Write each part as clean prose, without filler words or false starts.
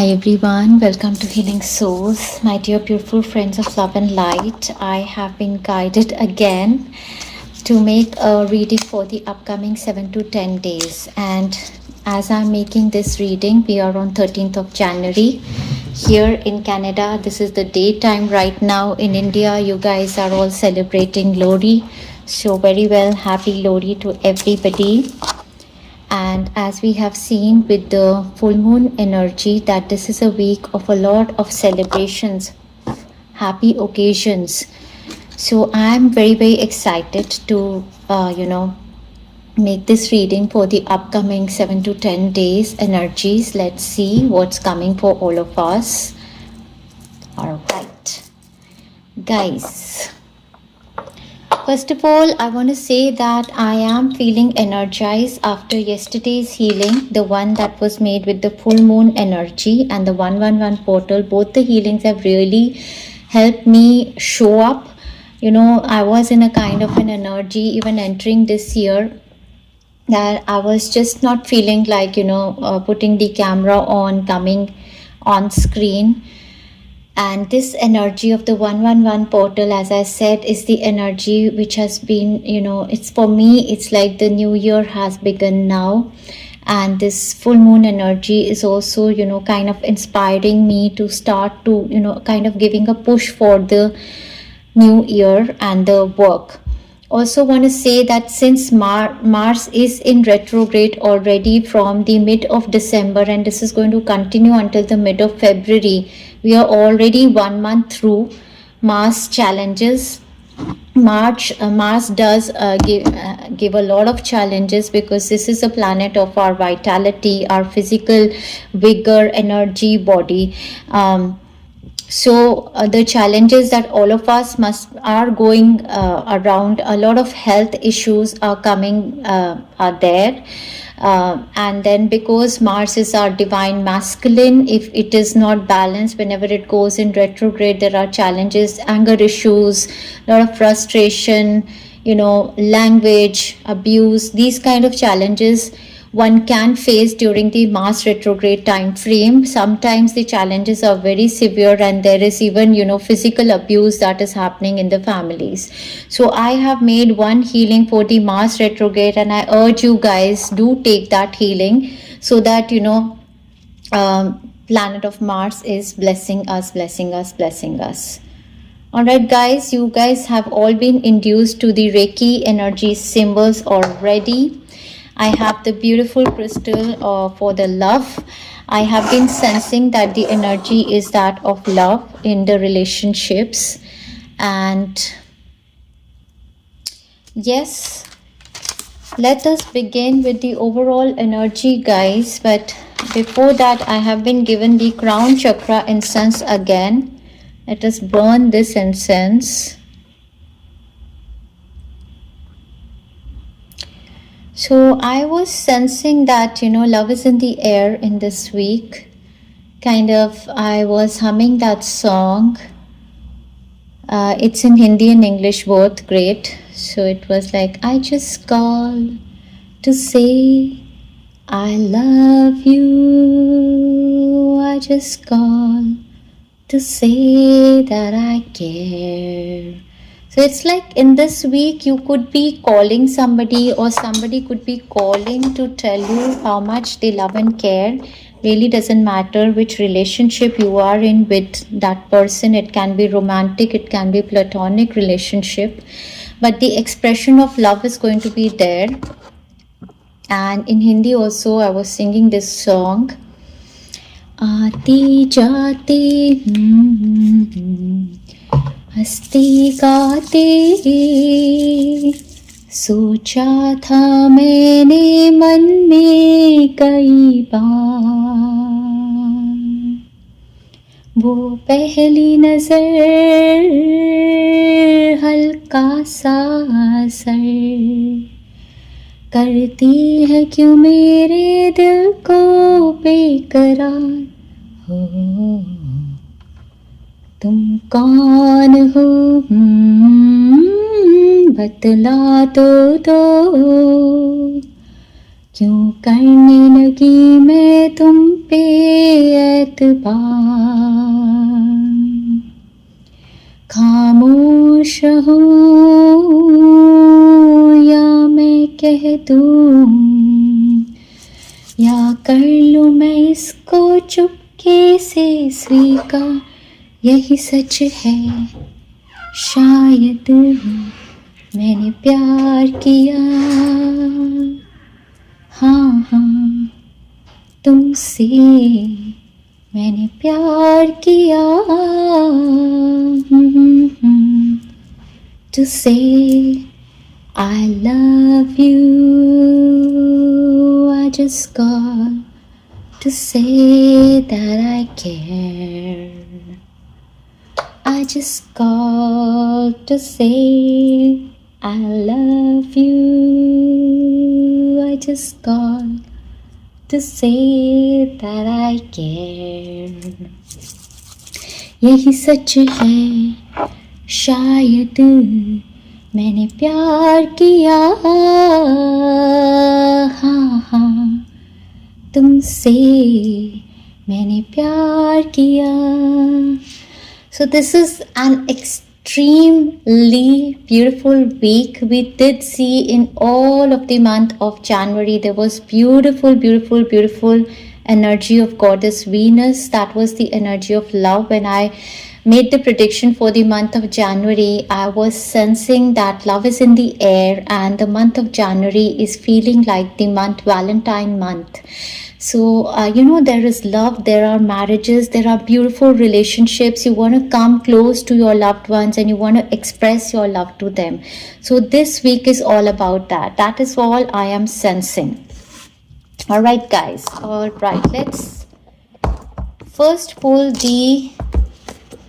Hi everyone, welcome to Healing Souls, my dear beautiful friends of love and light. I have been guided again to make a reading for the upcoming 7 to 10 days. And as I'm making this reading, we are on 13th of January. Here in Canada, this is the daytime right now. In India, you guys are all celebrating Lohri. So very well, happy Lohri to everybody. And as we have seen with the full moon energy, that this is a week of a lot of celebrations, happy occasions. So I'm very excited to make this reading for the upcoming 7 to 10 days energies. Let's see what's coming for all of us. All right, guys. First of all, I want to say that I am feeling energized after yesterday's healing, the one that was made with the full moon energy and the 111 portal. Both the healings have really helped me show up. You know, I was in a kind of an energy even entering this year that I was just not feeling like, putting the camera on, coming on screen. And this energy of the 111 portal, as I said, is the energy which has been, it's for me, it's like the new year has begun now. And this full moon energy is also, kind of inspiring me to start to, kind of giving a push for the new year and the work. Also want to say that since Mars is in retrograde already from the mid of December, and this is going to continue until the mid of February, we are already 1 month through Mars challenges. Mars does give a lot of challenges because this is a planet of our vitality, our physical vigor, energy, body. So the challenges that all of us are going around, a lot of health issues are coming, are there. And then because Mars is our divine masculine, if it is not balanced, whenever it goes in retrograde, there are challenges, anger issues, a lot of frustration, language abuse, these kind of challenges one can face during the Mars retrograde time frame. Sometimes the challenges are very severe and there is even, physical abuse that is happening in the families. So I have made one healing for the Mars retrograde, and I urge you guys, do take that healing so that, planet of Mars is blessing us. All right, guys, you guys have all been induced to the Reiki energy symbols already. I have the beautiful crystal for the love. I have been sensing that the energy is that of love in the relationships. And yes, let us begin with the overall energy, guys. But before that, I have been given the crown chakra incense again. Let us burn this incense. So I was sensing that, love is in the air in this week. Kind of, I was humming that song. It's in Hindi and English both, great. So it was like, I just call to say I love you. I just call to say that I care. So it's like in this week, you could be calling somebody or somebody could be calling to tell you how much they love and care. Really doesn't matter which relationship you are in with that person. It can be romantic, it can be platonic relationship. But the expression of love is going to be there. And in Hindi also, I was singing this song. Aati jaati हंसते गाते सोचा था मैंने मन में कई बार वो पहली नजर हल्का सा असर करती है क्यों मेरे दिल को बेकरार हो तुम कौन हो बतला तो दो क्यों करने लगी मैं तुम पे बार खामोश हूँ या मैं कह दूँ या कर लूँ मैं इसको चुपके से स्वीकार, यही सच है शायद मैंने प्यार किया, हाँ हाँ तुमसे मैंने प्यार किया। To say I love you, I just got to say that I care. I just got to say I love you. I just got to say that I care. यही सच है शायद मैंने प्यार किया, हाँ हाँ तुमसे मैंने प्यार किया. So this is an extremely beautiful week. We did see in all of the month of January, there was beautiful energy of Goddess Venus. That was the energy of love. When I made the prediction for the month of January, I was sensing that love is in the air, and the month of January is feeling like the month, Valentine month. So, there is love, there are marriages, there are beautiful relationships. You want to come close to your loved ones and you want to express your love to them. So, this week is all about that. That is all I am sensing. All right, guys. All right, let's first pull the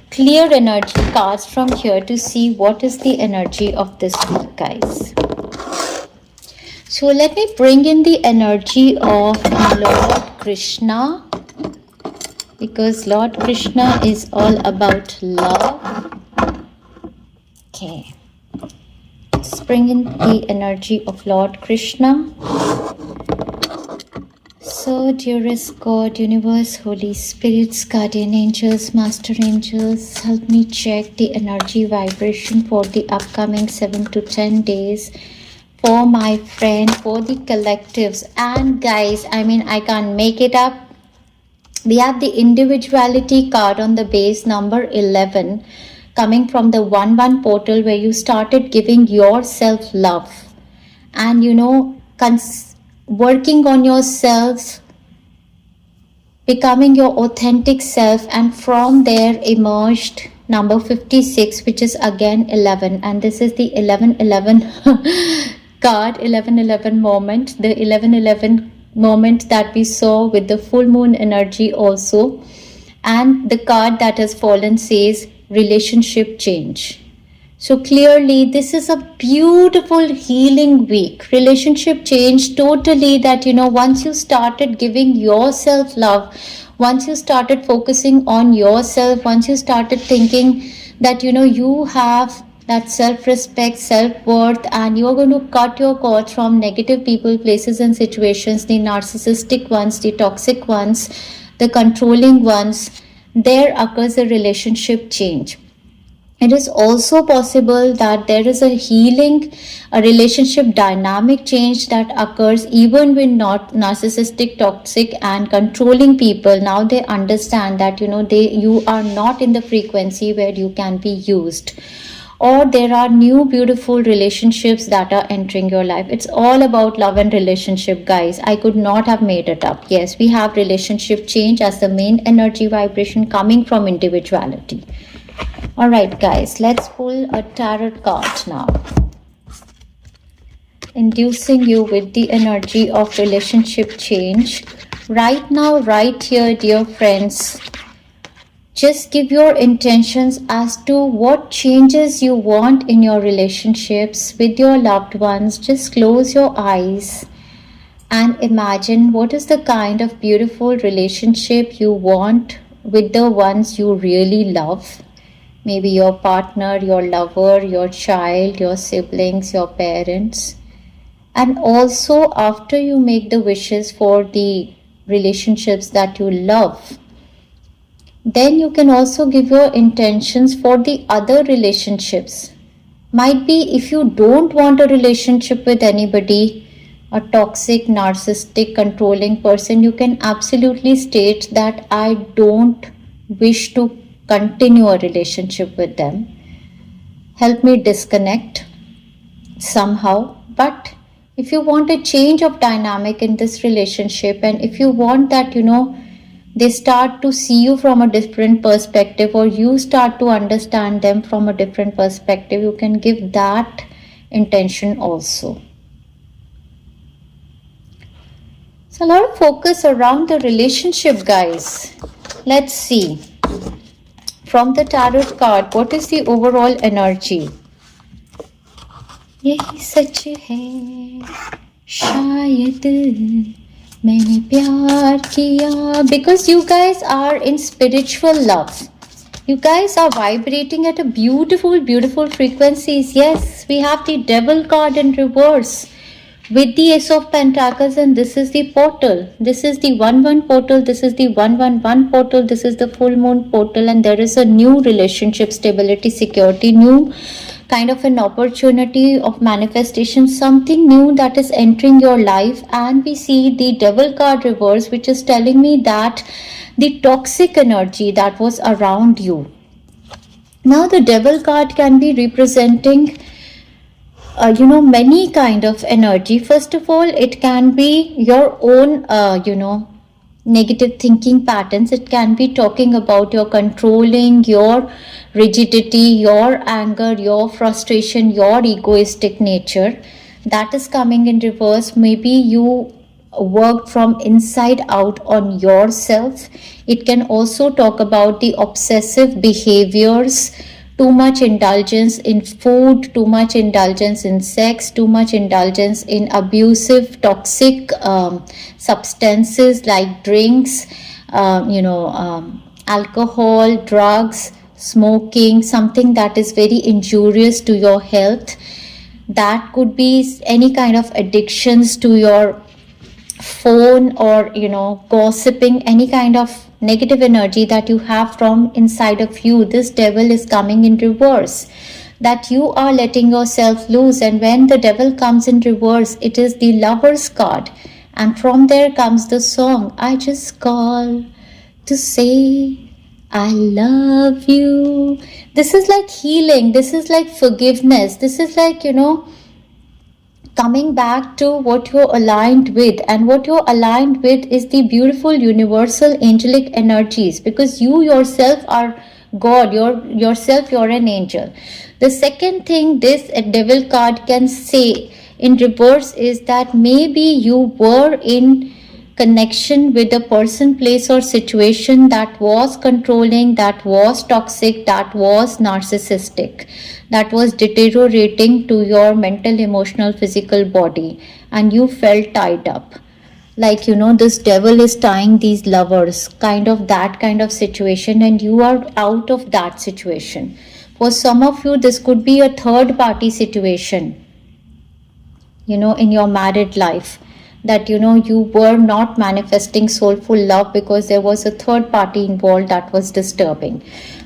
clear energy cards from here to see what is the energy of this week, guys. So let me bring in the energy of Lord Krishna, because Lord Krishna is all about love. Okay, let's bring in the energy of Lord Krishna. So, dearest God, Universe, Holy Spirits, Guardian Angels, Master Angels, help me check the energy vibration for the upcoming 7 to 10 days for my friend, for the collectives. And guys, I can't make it up. We have the individuality card on the base number 11 coming from the 1-1 portal, where you started giving yourself love and working on yourself, becoming your authentic self, and from there emerged number 56, which is again 11, and this is the 1111 card, 1111 moment, the 1111 moment that we saw with the full moon energy also. And the card that has fallen says relationship change. So clearly this is a beautiful healing week. Relationship change totally, that once you started giving yourself love, once you started focusing on yourself, once you started thinking that you have that self-respect, self-worth, and you are going to cut your cords from negative people, places and situations, the narcissistic ones, the toxic ones, the controlling ones, there occurs a relationship change. It is also possible that there is a healing, a relationship dynamic change that occurs even with not narcissistic, toxic and controlling people. Now they understand that you are not in the frequency where you can be used. Or there are new beautiful relationships that are entering your life. It's all about love and relationship, guys. I could not have made it up. Yes, we have relationship change as the main energy vibration coming from individuality. All right, guys, let's pull a tarot card now, inducing you with the energy of relationship change. Right now, right here, dear friends, just give your intentions as to what changes you want in your relationships with your loved ones. Just close your eyes and imagine what is the kind of beautiful relationship you want with the ones you really love. Maybe your partner, your lover, your child, your siblings, your parents. And also, after you make the wishes for the relationships that you love, Then you can also give your intentions for the other relationships. Might be if you don't want a relationship with anybody, a toxic, narcissistic, controlling person, you can absolutely state that I don't wish to continue a relationship with them. Help me disconnect somehow. But if you want a change of dynamic in this relationship, and if you want that, they start to see you from a different perspective, or you start to understand them from a different perspective, you can give that intention also. So a lot of focus around the relationship, guys. Let's see. From the tarot card, what is the overall energy? यही सच है शायद मैंने प्यार किया. Because you guys are in spiritual love. You guys are vibrating at a beautiful, beautiful frequencies. Yes, we have the Devil card in reverse with the Ace of Pentacles, and this is the portal. This is the 1-1 portal. This is the 1-1-1 portal. This is the full moon portal, and there is a new relationship, stability, security, new kind of an opportunity of manifestation, something new that is entering your life. And we see the Devil card reverse, which is telling me that the toxic energy that was around you. Now the Devil card can be representing many kind of energy. First of all, it can be your own negative thinking patterns. It can be talking about your controlling, your rigidity, your anger, your frustration, your egoistic nature that is coming in reverse. Maybe you worked from inside out on yourself. It can also talk about the obsessive behaviors, too much indulgence in food, too much indulgence in sex, too much indulgence in abusive, toxic substances like drinks, alcohol, drugs, smoking, something that is very injurious to your health. That could be any kind of addictions to your phone, or gossiping, any kind of negative energy that you have from inside of you. This Devil is coming in reverse, that you are letting yourself loose. And when the Devil comes in reverse, it is the Lover's card, and from there comes the song, I just call to say I love you. This is like healing. This is like forgiveness. This is like, coming back to what you're aligned with. And what you're aligned with is the beautiful universal angelic energies, because you yourself are God. You're an angel. The second thing this Devil card can say in reverse is that maybe you were in connection with a person, place, or situation that was controlling, that was toxic, that was narcissistic, that was deteriorating to your mental, emotional, physical body, and you felt tied up. Like, this Devil is tying these lovers, that kind of situation, and you are out of that situation. For some of you, this could be a third party situation, in your married life, that you were not manifesting soulful love because there was a third party involved that was disturbing.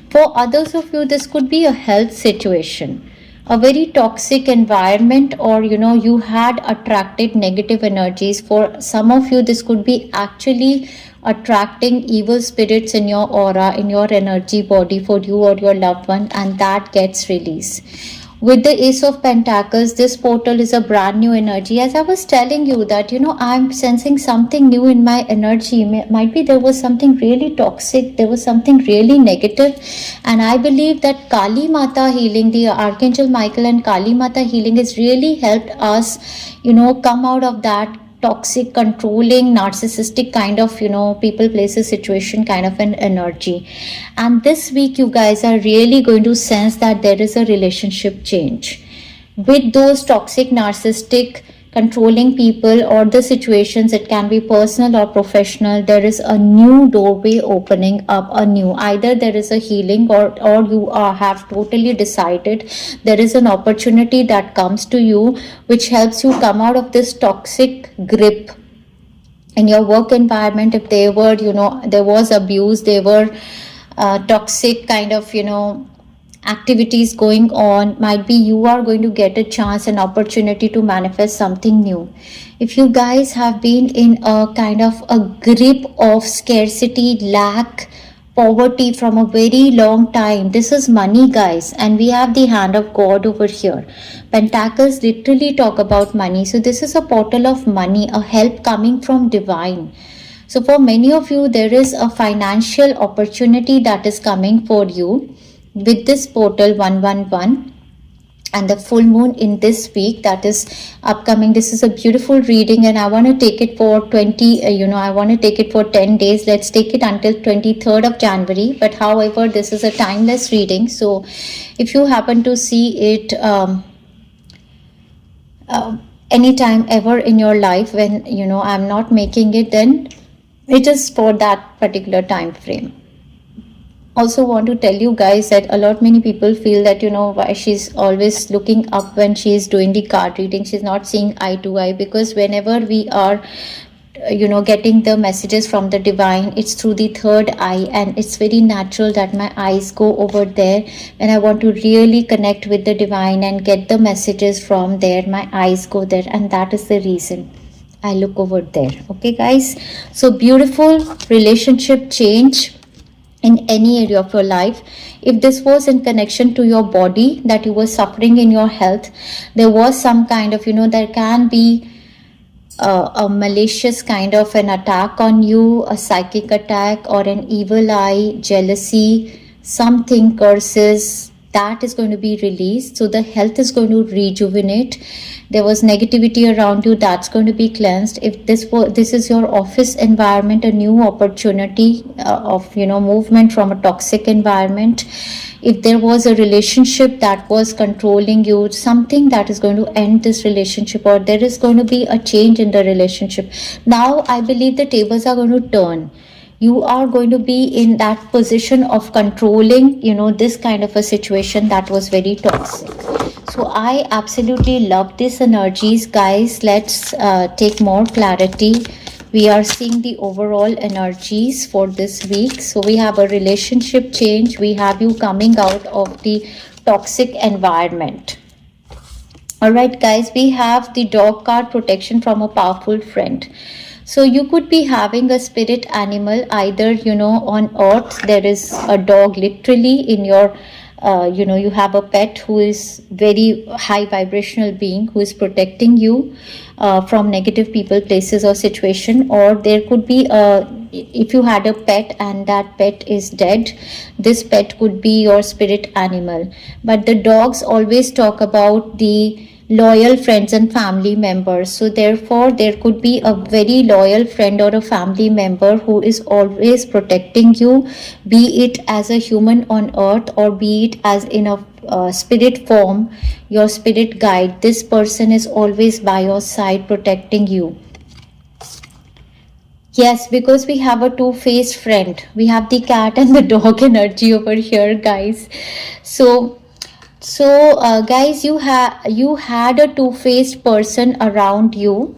For others of you, this could be a health situation, a very toxic environment, or you had attracted negative energies. For some of you, this could be actually attracting evil spirits in your aura, in your energy body for you or your loved one, and that gets released. With the Ace of Pentacles, this portal is a brand new energy. As I was telling you that, I'm sensing something new in my energy. Might be there was something really toxic, there was something really negative. And I believe that Kali Mata healing, the Archangel Michael and Kali Mata healing has really helped us, come out of that toxic, controlling, narcissistic kind of, people, places, situation kind of an energy. And this week, you guys are really going to sense that there is a relationship change with those toxic, narcissistic, controlling people, or the situations. It can be personal or professional. There is a new doorway opening up, either there is a healing, or you have totally decided there is an opportunity that comes to you which helps you come out of this toxic grip in your work environment. If there were, there was abuse, there were toxic kind of, activities going on. Might be you are going to get a chance, an opportunity to manifest something new. If you guys have been in a kind of a grip of scarcity, lack, poverty from a very long time, this is money, guys, and we have the hand of God over here. Pentacles literally talk about money, so this is a portal of money, a help coming from divine. So for many of you, there is a financial opportunity that is coming for you with this portal 111 and the full moon in this week that is upcoming. This is a beautiful reading, and I want to take it for 20 I want to take it for 10 days. Let's take it until 23rd of January, but however, this is a timeless reading, so if you happen to see it anytime ever in your life when I'm not making it, then it is for that particular time frame. Also want to tell you guys that many people feel that why she's always looking up when she's doing the card reading, she's not seeing eye to eye, because whenever we are getting the messages from the divine, it's through the third eye, and it's very natural that my eyes go over there when I want to really connect with the divine and get the messages from there. My eyes go there, and that is the reason I look over there. Okay guys, so beautiful relationship change in any area of your life. If this was in connection to your body, that you were suffering in your health, there was some kind of there can be a malicious kind of an attack on you, a psychic attack or an evil eye, jealousy, something, curses, that is going to be released. So the health is going to rejuvenate. There was negativity around you, that's going to be cleansed. If this is your office environment, a new opportunity of movement from a toxic environment. If there was a relationship that was controlling you, something that is going to end this relationship, or there is going to be a change in the relationship. Now I believe the tables are going to turn. You are going to be in that position of controlling this kind of a situation that was very toxic. So I absolutely love these energies, guys. Let's take more clarity. We are seeing the overall energies for this week. So we have a relationship change. We have you coming out of the toxic environment. All right, guys, we have the dog card, protection from a powerful friend. So you could be having a spirit animal, either on earth there is a dog literally in your you have a pet who is very high vibrational being who is protecting you from negative people, places or situation. Or there could be if you had a pet and that pet is dead, this pet could be your spirit animal. But the dogs always talk about the loyal friends and family members. So therefore there could be a very loyal friend or a family member who is always protecting you, be it as a human on earth or be it as in a spirit form, your spirit guide. This person is always by your side protecting you. Yes, because we have a two-faced friend. We have the cat and the dog energy over here, guys. So guys, you had a two-faced person around you,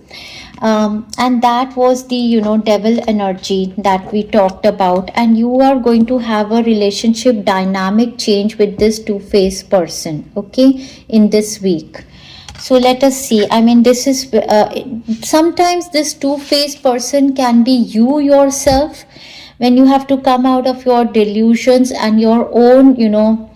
and that was the devil energy that we talked about, and you are going to have a relationship dynamic change with this two-faced person, okay, in this week. So let us see. I mean, this is sometimes this two-faced person can be you yourself, when you have to come out of your delusions and your own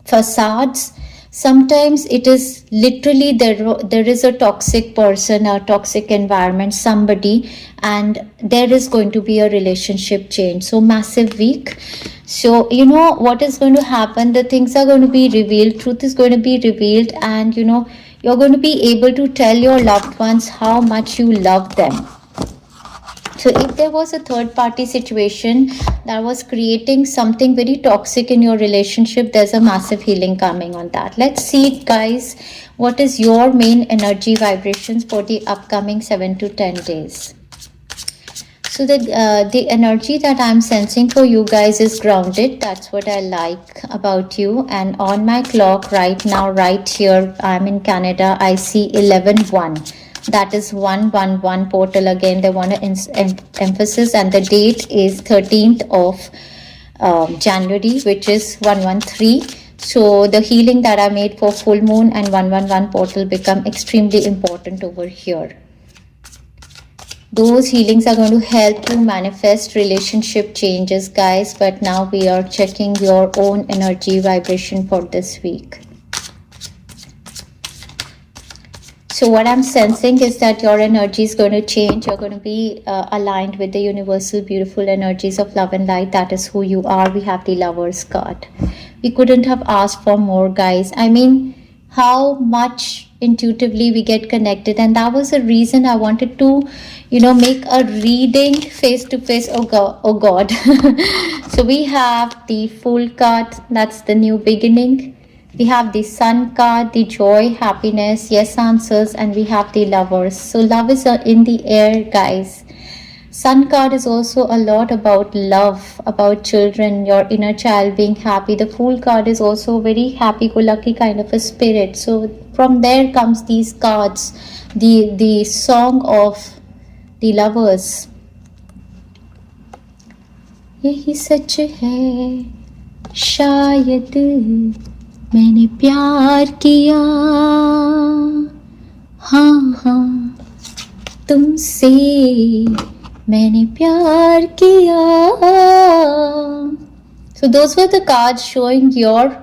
facades. Sometimes it is literally there is a toxic person, a toxic environment, somebody, and there is going to be a relationship change. So massive week. So what is going to happen, the things are going to be revealed, truth is going to be revealed, and you're going to be able to tell your loved ones how much you love them. So if there was a third party situation that was creating something very toxic in your relationship, there's a massive healing coming on that. Let's see, guys, what is your main energy vibrations for the upcoming 7 to 10 days. So the energy that I'm sensing for you guys is grounded. That's what I like about you. And on my clock right now, right here, I'm in Canada, I see 11:1. That is 111 portal. Again, they want to emphasis, and the date is 13th of January, which is 113. So the healing that I made for full moon and 111 portal become extremely important over here. Those healings are going to help you manifest relationship changes, guys. But now we are checking your own energy vibration for this week. So what I'm sensing is that your energy is going to change. You're going to be aligned with the universal beautiful energies of love and light. That is who you are. We have the Lovers card. We couldn't have asked for more, guys. I mean, how much intuitively we get connected, and that was the reason I wanted to, make a reading face to face. Oh god. So we have the Fool card. That's the new beginning. We have the Sun card, the joy, happiness, yes answers, and we have the Lovers. So love is in the air, guys. Sun card is also a lot about love, about children, your inner child being happy. The Fool card is also very happy-go-lucky kind of a spirit. So from there comes these cards, the song of the Lovers. यही सच है शायद मैंने प्यार किया, हाँ तुमसे मैंने प्यार किया. So those were the cards showing your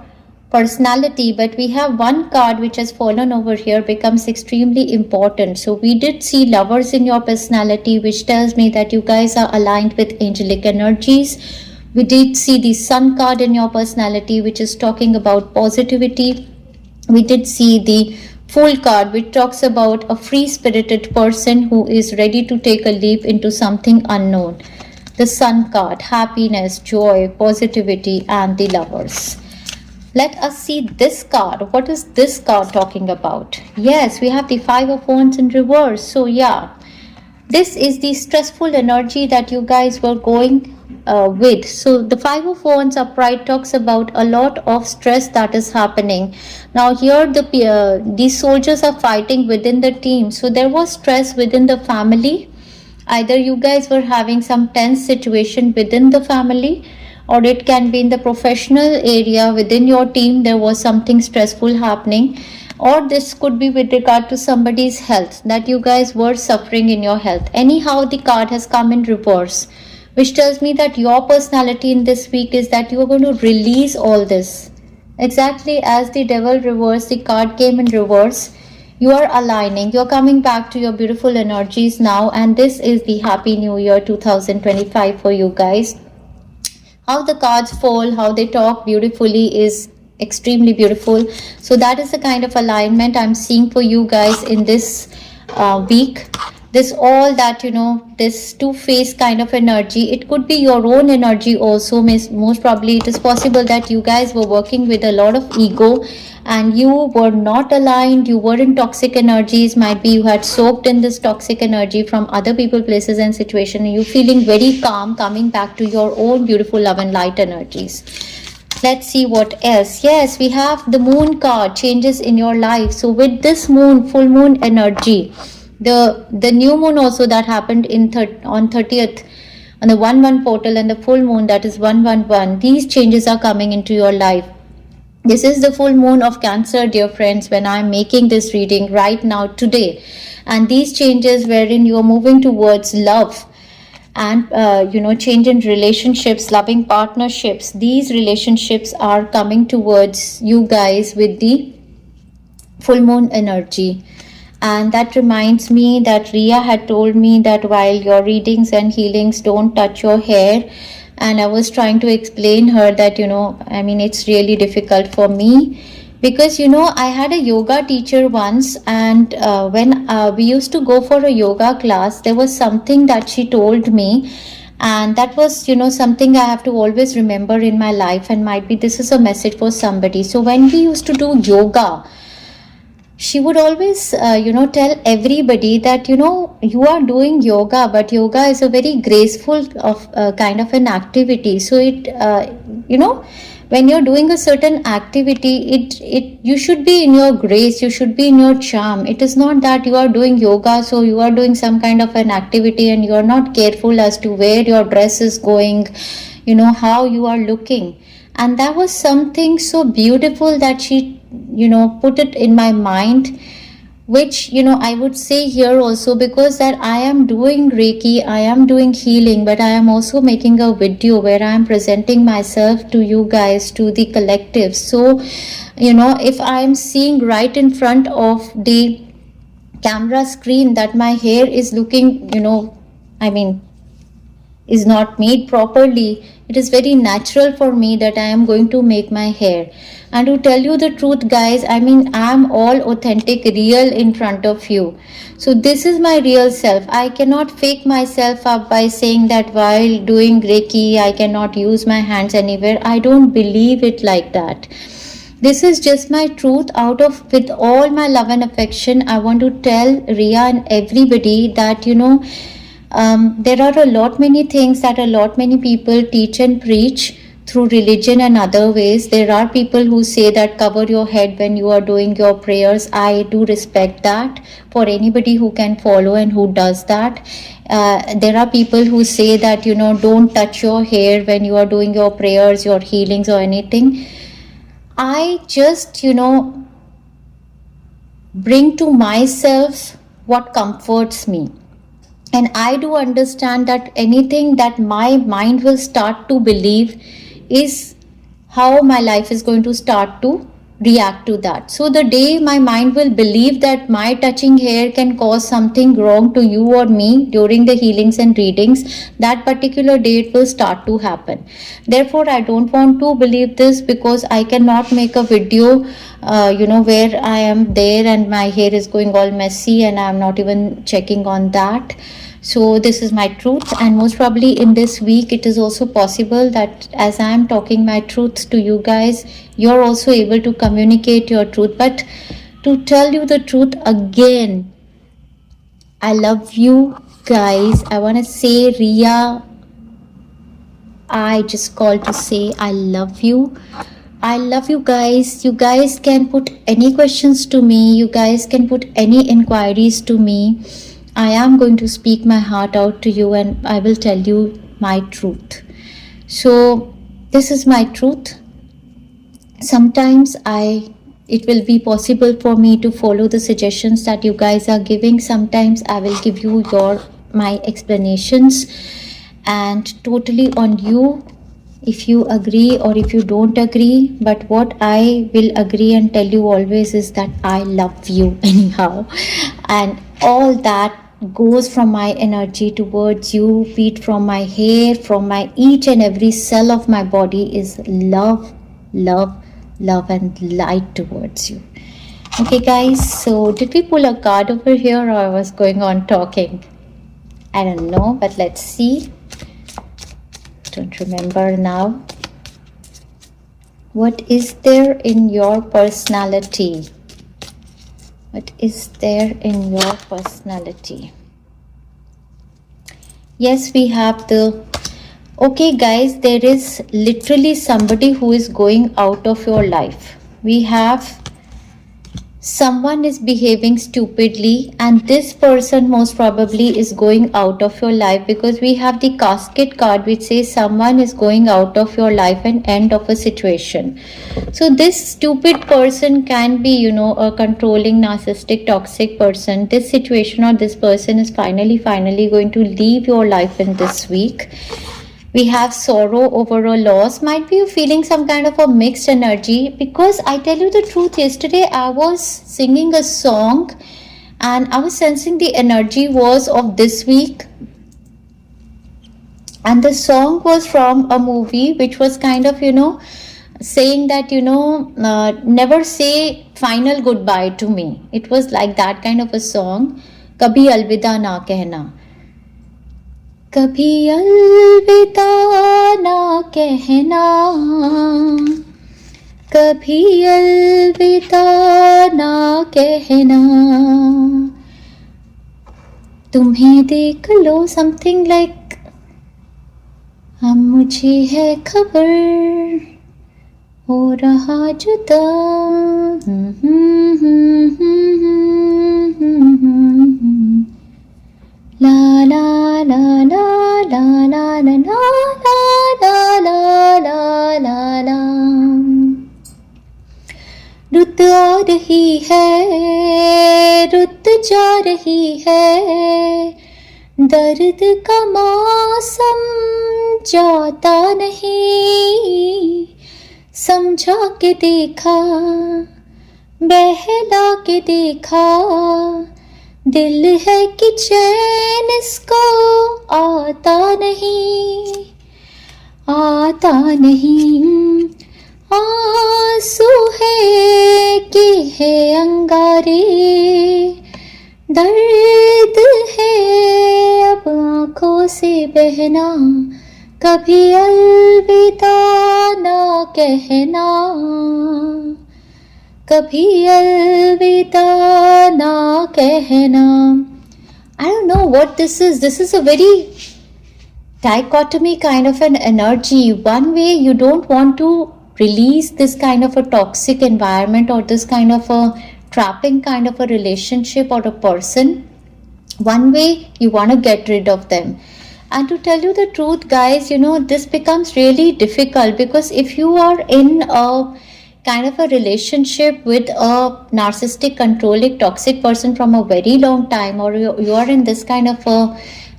personality, but we have one card which has fallen over here, becomes extremely important. So we did see Lovers in your personality, which tells me that you guys are aligned with angelic energies. We did see the Sun card in your personality, which is talking about positivity. We did see the Fool card, which talks about a free-spirited person who is ready to take a leap into something unknown. The Sun card, happiness, joy, positivity, and the Lovers. Let us see this card. What is this card talking about? Yes, we have the Five of Wands in reverse. So yeah, this is the stressful energy that you guys were going with. So the Five of Wands upright talks about a lot of stress that is happening. Now here these soldiers are fighting within the team. So there was stress within the family. Either you guys were having some tense situation within the family, or it can be in the professional area within your team. There was something stressful happening, or this could be with regard to somebody's health, that you guys were suffering in your health. Anyhow, the card has come in reverse, which tells me that your personality in this week is that you are going to release all this. Exactly as the Devil reverse, the card came in reverse. You are aligning, you're coming back to your beautiful energies now, and this is the Happy New Year 2025 for you guys. How the cards fall, how they talk beautifully is extremely beautiful. So that is the kind of alignment I'm seeing for you guys in this week. This all that, this two-faced kind of energy, it could be your own energy also. Most probably it is possible that you guys were working with a lot of ego and you were not aligned, you were in toxic energies. Might be you had soaked in this toxic energy from other people, places and situation, and you feeling very calm, coming back to your own beautiful love and light energies. Let's see what else. Yes, we have the Moon card, changes in your life. So with this moon, full moon energy, the new moon also that happened on 30th on the 1-1 portal, and the full moon that is 111, these changes are coming into your life. This is the full moon of Cancer, dear friends, when I'm making this reading right now today, and these changes wherein you are moving towards love and change in relationships, loving partnerships, these relationships are coming towards you guys with the full moon energy. And that reminds me that Ria had told me that while your readings and healings don't touch your hair, and I was trying to explain her that, it's really difficult for me because, I had a yoga teacher once, and when we used to go for a yoga class, there was something that she told me, and that was, something I have to always remember in my life, and might be this is a message for somebody. So when we used to do yoga, she would always, tell everybody that, you are doing yoga, but yoga is a very graceful kind of an activity. So it, when you're doing a certain activity, you should be in your grace, you should be in your charm. It is not that you are doing yoga, so you are doing some kind of an activity and you are not careful as to where your dress is going, how you are looking. And that was something so beautiful that she put it in my mind, which I would say here also, because that I am doing Reiki, I am doing healing, but I am also making a video where I am presenting myself to you guys, to the collective. So if I am seeing right in front of the camera screen that my hair is looking, is not made properly, it is very natural for me that I am going to make my hair. And to tell you the truth, guys, I am all authentic, real in front of you. So this is my real self. I cannot fake myself up by saying that while doing Reiki, I cannot use my hands anywhere. I don't believe it like that. This is just my truth. With all my love and affection, I want to tell Ria and everybody that there are a lot many things that a lot many people teach and preach through religion and other ways. There are people who say that cover your head when you are doing your prayers. I do respect that for anybody who can follow and who does that. There are people who say that don't touch your hair when you are doing your prayers, your healings or anything. I just bring to myself what comforts me. And I do understand that anything that my mind will start to believe is how my life is going to start to react to that. So the day my mind will believe that my touching hair can cause something wrong to you or me during the healings and readings, that particular day it will start to happen. Therefore, I don't want to believe this, because I cannot make a video where I am there and my hair is going all messy and I'm not even checking on that. So this is my truth, and most probably in this week it is also possible that as I am talking my truth to you guys, you're also able to communicate your truth. But to tell you the truth again, I love you guys. I want to say, Ria, I just called to say I love you. I love you guys. You guys can put any questions to me. You guys can put any inquiries to me. I am going to speak my heart out to you and I will tell you my truth. So this is my truth. Sometimes it will be possible for me to follow the suggestions that you guys are giving. Sometimes I will give you my explanations, and totally on you if you agree or if you don't agree. But what I will agree and tell you always is that I love you anyhow, and all that goes from my energy towards you, be it from my hair, from my each and every cell of my body, is love, love, love and light towards you. Okay guys, so did we pull a card over here, or I was going on talking? I don't know, but let's see. Don't remember now. What is there in your personality? What is there in your personality? Yes, we have the... Okay guys, there is literally somebody who is going out of your life. We have someone is behaving stupidly, and this person most probably is going out of your life, because we have the casket card which says someone is going out of your life and end of a situation. So this stupid person can be a controlling, narcissistic, toxic person. This situation or this person is finally going to leave your life in this week. We have sorrow over a loss. Might be you feeling some kind of a mixed energy, because I tell you the truth, yesterday I was singing a song and I was sensing the energy was of this week, and the song was from a movie which was kind of saying that never say final goodbye to me. It was like that kind of a song. Kabhi alvida na kehna. कभी अलविदा ना कहना, कभी अलविदा ना कहना, तुम्हें देख लो, something like अब मुझे है खबर हो रहा जुदा. La la la la la la la la la la रही है, रुत जा रही है, दर्द का मौसम जाता नहीं, समझा के देखा, बहला के देखा, दिल है कि चैन इसको आता नहीं, आता नहीं। आंसू है कि है अंगारे, दर्द है अब आँखों से बहना, कभी अलविदा ना कहना, कभी अलविदा ना कहना। I don't know what this is. This is a very dichotomy kind of an energy. One way you don't want to release this kind of a toxic environment or this kind of a trapping kind of a relationship or a person. One way you want to get rid of them. And to tell you the truth, guys, this becomes really difficult, because if you are in a kind of a relationship with a narcissistic, controlling, toxic person from a very long time, or you are in this kind of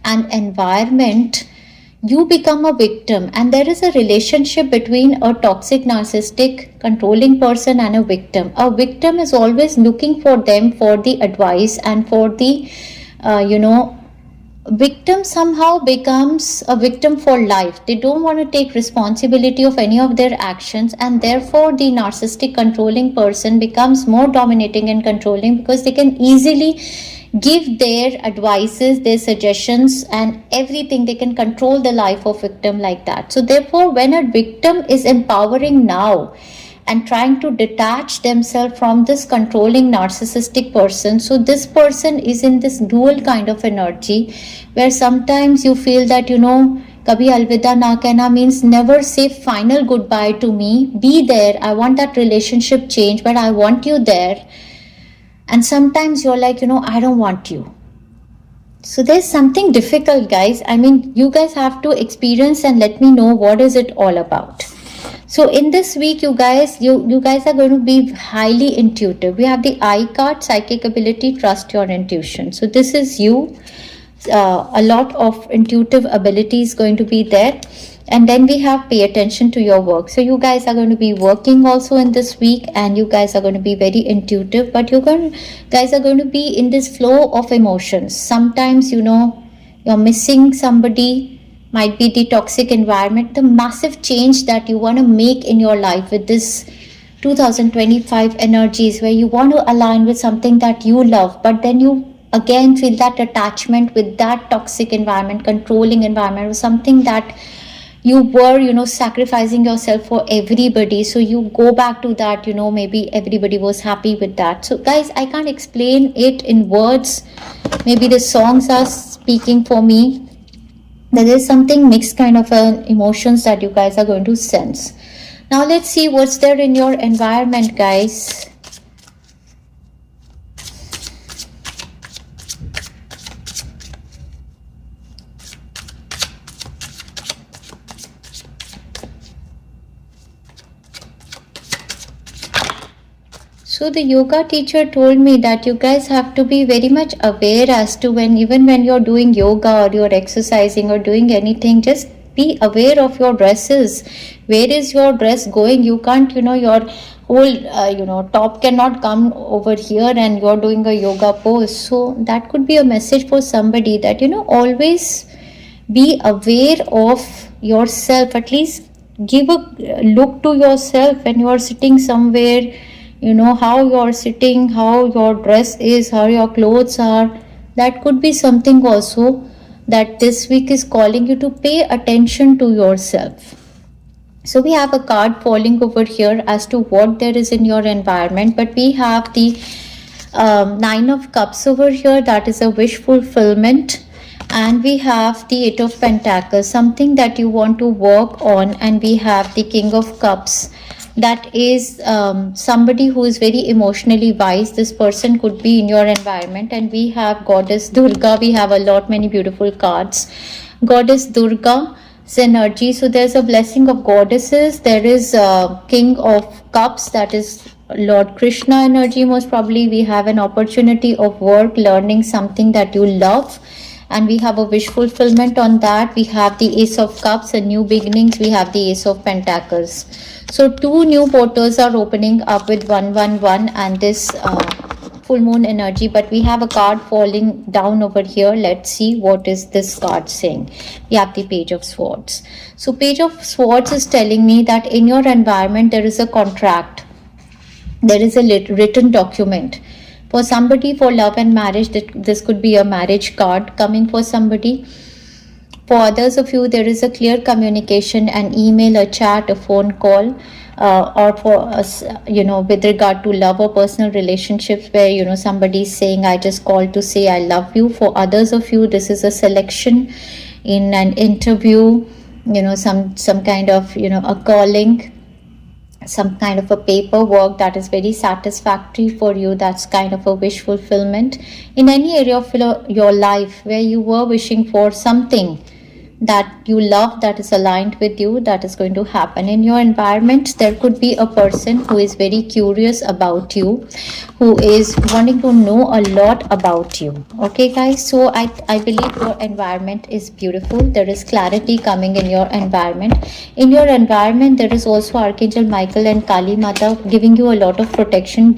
an environment, you become a victim. And there is a relationship between a toxic, narcissistic, controlling person and a victim. A victim is always looking for them for the advice and for the victim somehow becomes a victim for life. They don't want to take responsibility of any of their actions, and therefore the narcissistic, controlling person becomes more dominating and controlling, because they can easily give their advices, their suggestions and everything. They can control the life of victim like that. So therefore, when a victim is empowering now and trying to detach themselves from this controlling narcissistic person, so this person is in this dual kind of energy, where sometimes you feel that kabhi alvida na kehna means never say final goodbye to me, be there, I want that relationship change, but I want you there. And sometimes you're like, I don't want you. So there's something difficult, guys. I mean, you guys have to experience and let me know what is it all about. So in this week, you guys are going to be highly intuitive. We have the I card, psychic ability, trust your intuition. So this is you. A lot of intuitive ability is going to be there. And then we have pay attention to your work. So you guys are going to be working also in this week, and you guys are going to be very intuitive, but guys are going to be in this flow of emotions. Sometimes, you're missing somebody, might be the toxic environment, the massive change that you want to make in your life with this 2025 energies, where you want to align with something that you love, but then you again feel that attachment with that toxic environment, controlling environment, or something that you were sacrificing yourself for everybody. So you go back to that, maybe everybody was happy with that. So guys, I can't explain it in words. Maybe the songs are speaking for me. There is something mixed kind of emotions that you guys are going to sense. Now let's see what's there in your environment, guys. So the yoga teacher told me that you guys have to be very much aware as to even when you're doing yoga or you're exercising or doing anything, just be aware of your dresses. Where is your dress going? You can't, your whole, top cannot come over here and you're doing a yoga pose. So that could be a message for somebody that, always be aware of yourself. At least give a look to yourself when you're sitting somewhere. How you're sitting, how your dress is, how your clothes are. That could be something also that this week is calling you to pay attention to yourself. So we have a card falling over here as to what there is in your environment, but we have the 9 of Cups over here. That is a wish fulfillment. And we have the 8 of Pentacles, something that you want to work on. And we have the King of Cups. That is somebody who is very emotionally wise. This person could be in your environment. And we have Goddess Durga. We have many beautiful cards. Goddess Durga's energy. So there's a blessing of goddesses. There is King of Cups, that is Lord Krishna energy. Most probably we have an opportunity of work, learning something that you love, and we have a wish fulfillment on that. We have the Ace of Cups, a new beginnings. We have the Ace of Pentacles. So two new portals are opening up with 111 and this full moon energy, but we have a card falling down over here. Let's see what is this card saying. We have the Page of Swords. So Page of Swords is telling me that in your environment there is a contract, there is a written document. For somebody, for love and marriage, this could be a marriage card coming for somebody. For others of you, there is a clear communication, an email, a chat, a phone call, or for us, with regard to love or personal relationships, where somebody is saying, I just called to say I love you. For others of you, this is a selection in an interview, some kind of a calling, some kind of a paperwork that is very satisfactory for you. That's kind of a wish fulfillment in any area of your life where you were wishing for something that you love, that is aligned with you, that is going to happen in your environment. There could be a person who is very curious about you, who is wanting to know a lot about you. Okay guys, so I believe your environment is beautiful. There is clarity coming in your environment. In your environment there is also Archangel Michael and Kali Mata giving you a lot of protection.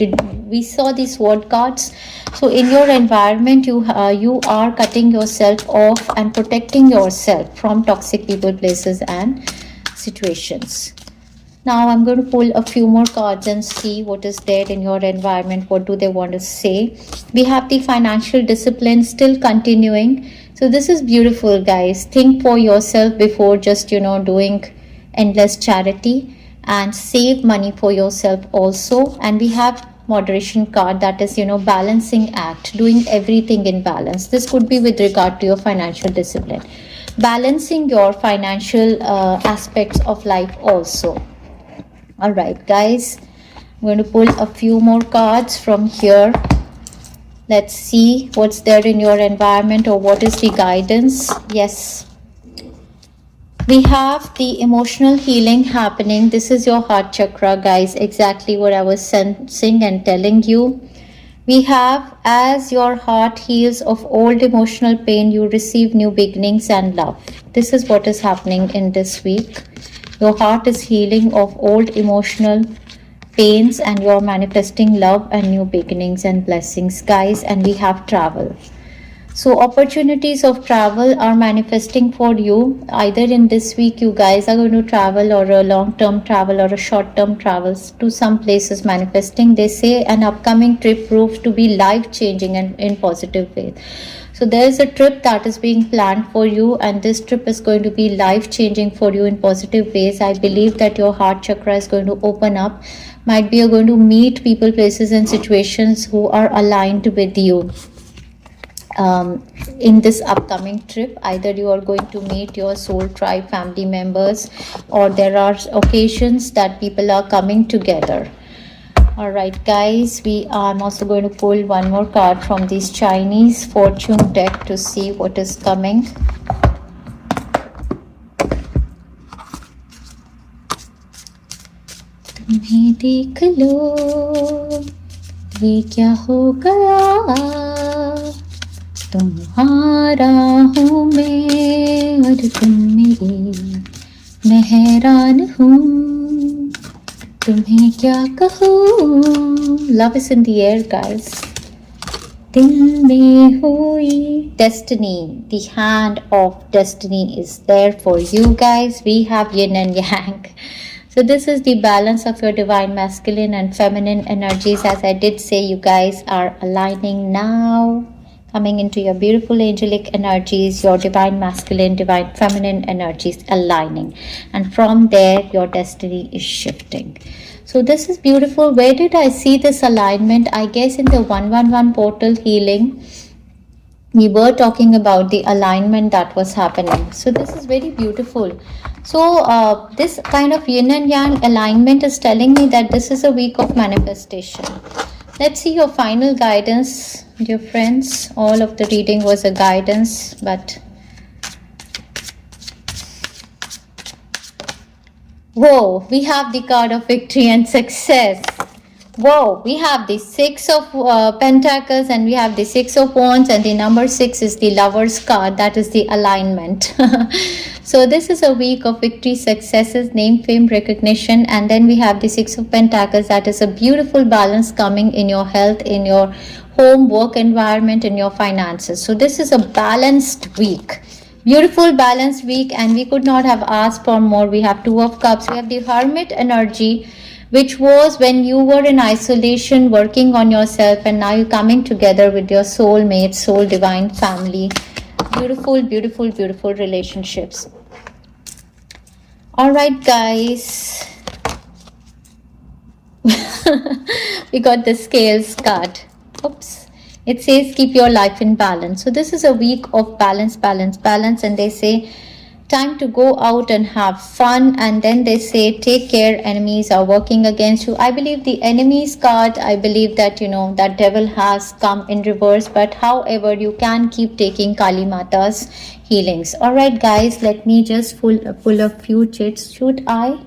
We saw these sword cards. So in your environment you are cutting yourself off and protecting yourself from toxic people, places and situations. Now I'm going to pull a few more cards and see what is there in your environment. What do they want to say? We have the financial discipline still continuing. So this is beautiful, guys. Think for yourself before just doing endless charity, and save money for yourself also. And we have moderation card, that is balancing act, doing everything in balance. This could be with regard to your financial discipline, balancing your financial aspects of life also. All right guys, I'm going to pull a few more cards from here. Let's see what's there in your environment, or what is the guidance. Yes, we have the emotional healing happening. This is your heart chakra, guys. Exactly what I was sensing and telling you. We have, as your heart heals of old emotional pain, you receive new beginnings and love. This is what is happening in this week. Your heart is healing of old emotional pains and you're manifesting love and new beginnings and blessings, guys. And we have travel. So opportunities of travel are manifesting for you. Either in this week you guys are going to travel, or a long-term travel or a short-term travels to some places manifesting. They say an upcoming trip proves to be life-changing and in positive ways. So there is a trip that is being planned for you, and this trip is going to be life-changing for you in positive ways. I believe that your heart chakra is going to open up. Might be you're going to meet people, places and situations who are aligned with you. In this upcoming trip, either you are going to meet your soul tribe family members, or there are occasions that people are coming together. All right guys, I'm also going to pull one more card from this Chinese fortune deck to see what is coming. तुम्हें देख लो ये क्या हो गया, तुम्हारा हूँ मैं और तुम मेरे, मैं हैरान हूँ तुम्हें क्या कहूँ. Love is in the air, guys. दिल में हुई destiny, the hand of destiny is there for you guys. We have yin and yang. So this is the balance of your divine masculine and feminine energies. As I did say, you guys are aligning now, coming into your beautiful angelic energies, your divine masculine, divine feminine energies aligning. And from there, your destiny is shifting. So this is beautiful. Where did I see this alignment? I guess in the 111 portal healing, we were talking about the alignment that was happening. So this is very beautiful. So this kind of yin and yang alignment is telling me that this is a week of manifestation. Let's see your final guidance, dear friends. All of the reading was a guidance, but whoa, we have the card of victory and success. Whoa, we have the Six of Pentacles and we have the Six of Wands, and the number 6 is the Lover's card. That is the alignment. So this is a week of victory, successes, name, fame, recognition, and then we have the Six of Pentacles. That is a beautiful balance coming in your health, in your home, work environment, in your finances. So this is a balanced week. Beautiful balanced week, and we could not have asked for more. We have Two of Cups. We have the Hermit energy, which was when you were in isolation working on yourself, and now you're coming together with your soulmate, soul divine family. Beautiful, beautiful, beautiful relationships. All right, guys. We got the Scales card. Oops. It says keep your life in balance. So this is a week of balance, balance, balance, and they say time to go out and have fun. And then they say take care, enemies are working against you. I believe the enemies card, I believe that that devil has come in reverse, but however you can keep taking Kali Mata's healings. All right, guys, let me just pull a few chits. Should I?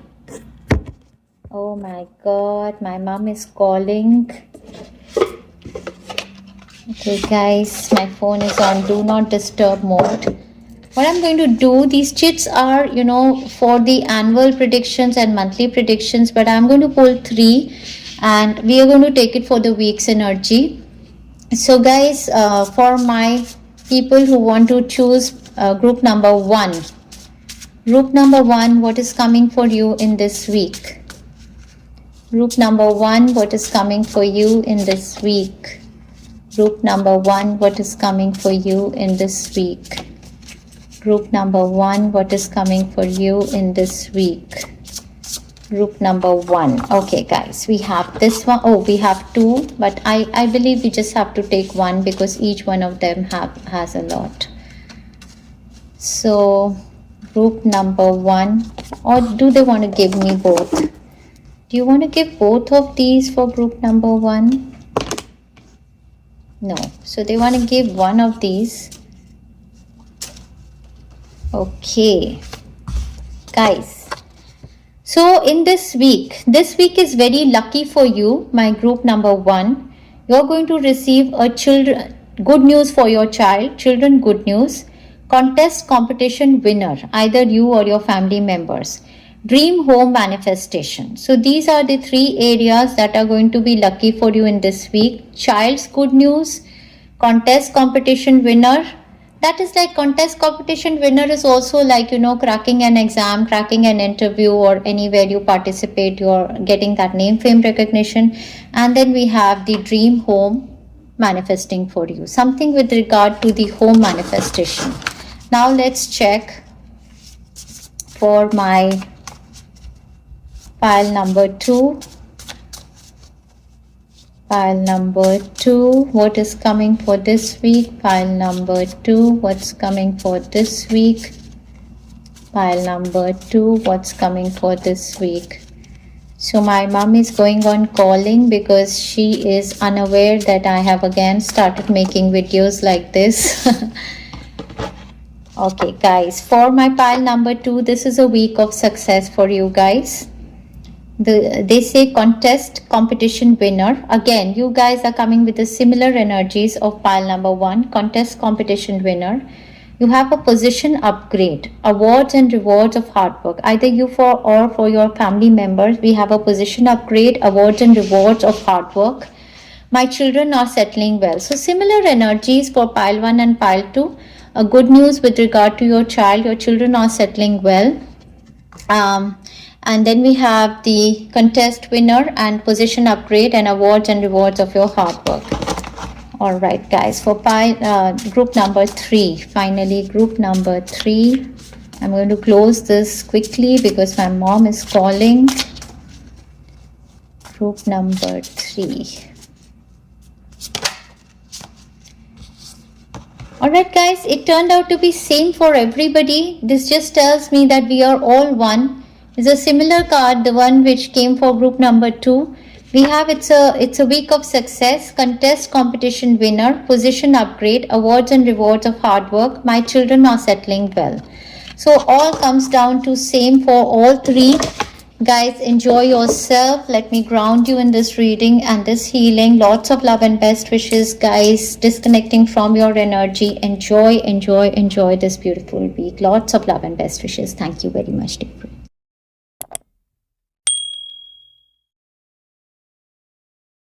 Oh my god, my mom is calling. Okay, guys, my phone is on do not disturb mode. What I'm going to do, these chits are, for the annual predictions and monthly predictions, but I'm going to pull 3 and we are going to take it for the week's energy. So guys, for my people who want to choose group number 1, what is coming for you in this week? Group number 1, what is coming for you in this week? Group number 1, what is coming for you in this week? Group number 1, what is coming for you in this week? Group number 1. Okay, guys, we have this one. Oh, we have 2, but I believe we just have to take 1 because each one of them has a lot. So, group number 1, or do they want to give me both? Do you want to give both of these for group number 1? No. So they want to give one of these. Okay. Guys. So in this week is very lucky for you, my group number 1. You're going to receive a good news for your child, children good news, contest competition winner, either you or your family members. Dream home manifestation. So these are the 3 areas that are going to be lucky for you in this week. Child's good news, contest competition winner. That is like contest competition winner is also like, cracking an exam, cracking an interview, or anywhere you participate, you're getting that name, fame, recognition. And then we have the dream home manifesting for you. Something with regard to the home manifestation. Now let's check for my pile number 2. Pile number 2, what is coming for this week? Pile number 2, what's coming for this week? Pile number 2, what's coming for this week? So my mom is going on calling because she is unaware that I have again started making videos like this. Okay, guys, for my pile number 2, this is a week of success for you guys. They say contest competition winner. Again, you guys are coming with the similar energies of pile number 1, contest competition winner. You have a position upgrade, awards and rewards of hard work. Either you or for your family members, we have a position upgrade, awards and rewards of hard work. My children are settling well. So similar energies for pile 1 and pile 2. A good news with regard to your child. Your children are settling well. And then we have the contest winner and position upgrade and awards and rewards of your hard work. All right, guys, for group number 3, finally group number 3. I'm going to close this quickly because my mom is calling. Group number 3. All right, guys, it turned out to be same for everybody. This just tells me that we are all one. It's a similar card, the one which came for group number 2. We have it's a week of success, contest competition winner, position upgrade, awards and rewards of hard work. My children are settling well. So all comes down to same for all 3. Guys, enjoy yourself. Let me ground you in this reading and this healing. Lots of love and best wishes, guys. Disconnecting from your energy. Enjoy, enjoy, enjoy this beautiful week. Lots of love and best wishes. Thank you very much, dear.